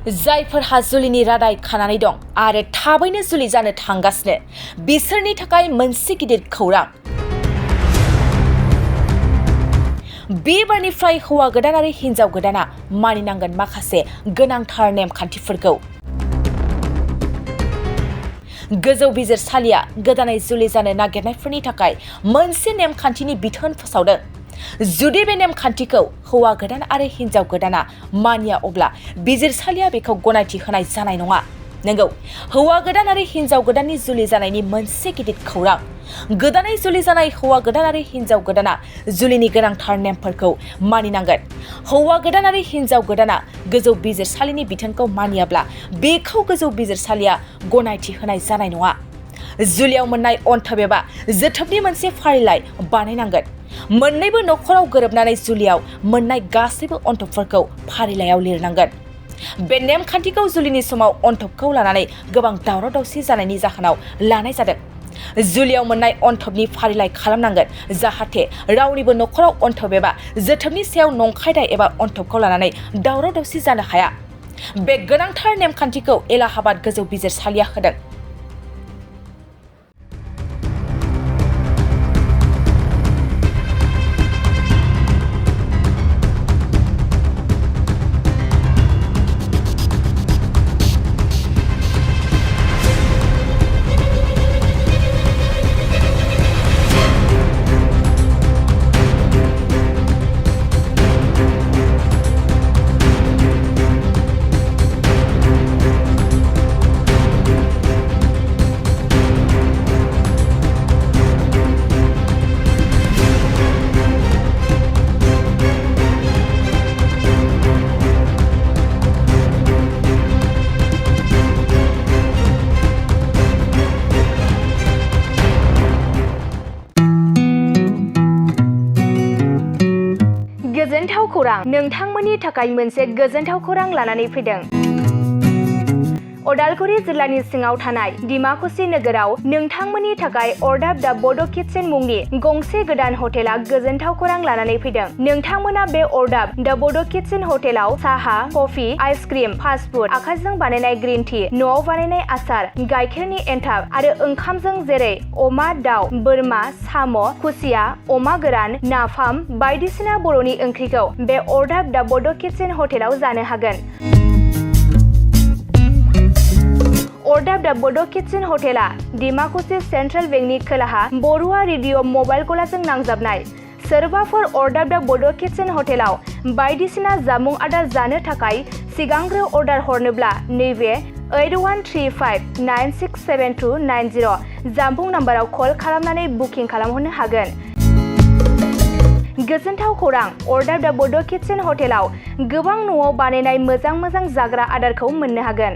जायफोरहा जुलिनि रादाय खानानै दं आरो थाबैनो जुलि जानो थांगासिनो बिसोरनि थाखाय मोनसे गिदिर खौरां। बेबारनिफ्राय हौवा गोदान आरो हिन्जाव गोदाना मानिनांगोन माखासे गोनांथार नेमखान्थिफोरखौ। गोजौ बिजिरसालिया गोदानै जुलि जानो नागिरनायफोरनि थाखाय मोनसे नेमखान्थिनि बिथोन फोसावदों। जुदि बे नेमखान्थिखौ हौवा गोदान आरो हिन्जाव गोदाना मानिया अब्ला बिजिरसालिया बेखौ गनायथि होनाय जानाय नङा। नंगौ, हौवा गोदान आरो हिन्जाव गोदाननि जुलि जानायनि मोनसे गिदिर खौरां। गोदानै जुलि जानाय हौवा गोदान आरो हिन्जाव गोदाना जुलिनि गोनांथार नेमफोरखौ मानिनांगोन। हौवा गोदान आरो हिन्जाव गोदाना गोजौ बिजिरसालिनि बिथोनखौ मानियाब्ला बेखौ गोजौ बिजिरसालिया गनायथि होनाय जानाय नङा। जुलियाव मोननाय अनथोब एबा जोथोबनि मोनसे फारिलाइ बानायनांगोन। मोन्नैबो नखराव गोरोबनानै जुलियाव मोननाय गासैबो अनथोबफोरखौ फारिलाइयाव लिरनांगोन। बे नेमखान्थिखौ जुलिनि समाव अनथोबखौ लानानै गोबां दावराव दावसि जानायनि जाहोनाव लानाय जादों। जुलियाव मोननाय अनथोबनि फारिलाइ खालामनांगोन जाहाथे रावनिबो नखराव अनथोब एबा जोथोबनि सायाव नंखायदाय एबा अनथोबखौ लानानै दावराव दावसि जानो हाया। बे गोनांथार नेमखान्थिखौ एलाहाबाद गोजौ बिजिरसालिया होदों। गोजोनथाव खौरां! नोंथांमोननि थाखाय मोनसे गोजोनथाव खौरां लानानै फैदों। उदालगुरि जिल्लानि सिङाव थानाय डिमाकुसि नोगोराव नोंथांमोननि थाखाय अरदाब दा बड' किटचेन मुंनि गंसे गोदान हटेला गोजोनथाव खौरां लानानै फैदों। नोंथांमोना बे अरदाब दा बड' किटचेन हटेलाव साहा, कफि, आइसक्रिम, फास्टफुड, आखाइजों बानायनाय ग्रिन टि, न'आव बानायनाय आसार, गाइखेरनि एन्थाब आरो ओंखामजों जेरै अमा, दाउ, बोरमा, साम', खुसिया, अमा गोरान, नाफाम बायदिसिना बर'नि ओंख्रिखौ बे अरदाब दा बड' किटचेन हटेलाव जानो हागोन। अरदाब दा बड' किटचेन हटेला डिमाकुसि सेन्ट्रेल बेंकनि खोलाहा बरुवा रेडिअ मबाइल गलाजों नांजाबनाय। सोरबाफोर अरदाब दा बड' किटचेन हटेलाव बायदिसिना जामुं आदार जानो थाखाय सिगांग्रो अर्डार हरनोब्ला नैबे 8135967290 जामबुं नाम्बाराव कल खालामनानै बुकिं खालामहरनो हागोन। गोजोनथाव खौरां! अरदाब दा बड' किटचेन हटेलाव गोबां न'आव बानायनाय मोजां जाग्रा आदारखौ मोननो हागोन।